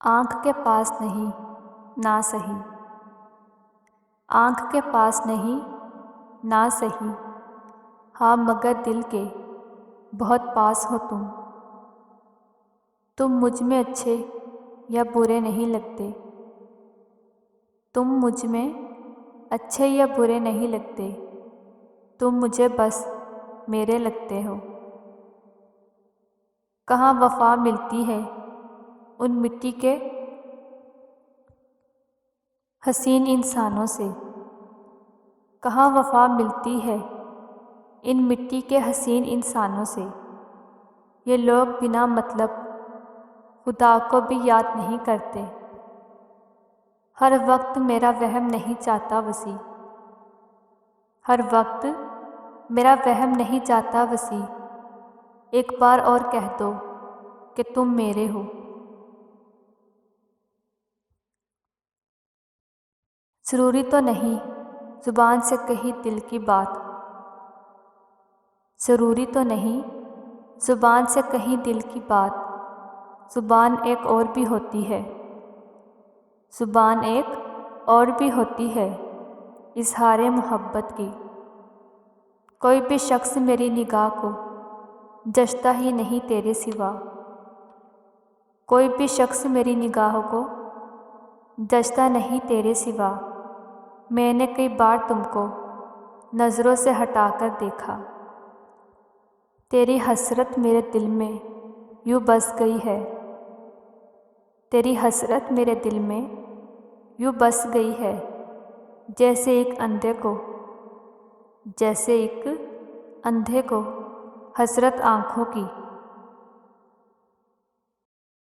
آنکھ کے پاس نہیں نہ سہی، آنکھ کے پاس نہیں نہ سہی، ہاں مگر دل کے بہت پاس ہو تم مجھ میں اچھے یا برے نہیں لگتے، تم مجھ میں اچھے یا برے نہیں لگتے، تم مجھے بس میرے لگتے ہو۔ کہاں وفا ملتی ہے ان مٹی کے حسین انسانوں سے، کہاں وفا ملتی ہے ان مٹی کے حسین انسانوں سے۔ یہ لوگ بنا مطلب خدا کو بھی یاد نہیں کرتے، ہر وقت میرا وہم نہیں چاہتا وسیع، ہر وقت میرا وہم نہیں چاہتا وسیع، ایک بار اور کہہ دو کہ تم میرے ہو۔ ضروری تو نہیں زبان سے کہی دل کی بات، ضروری تو نہیں زبان سے کہیں دل کی بات، زبان ایک اور بھی ہوتی ہے، زبان ایک اور بھی ہوتی ہے اظہار محبت کی۔ کوئی بھی شخص میری نگاہ کو جچتا ہی نہیں تیرے سوا، کوئی بھی شخص میری نگاہوں کو جچتا نہیں تیرے سوا۔ میں نے کئی بار تم کو نظروں سے ہٹا کر دیکھا، تیری حسرت میرے دل میں یوں بس گئی ہے، تیری حسرت میرے دل میں یوں بس گئی ہے، جیسے ایک اندھے کو حسرت آنکھوں کی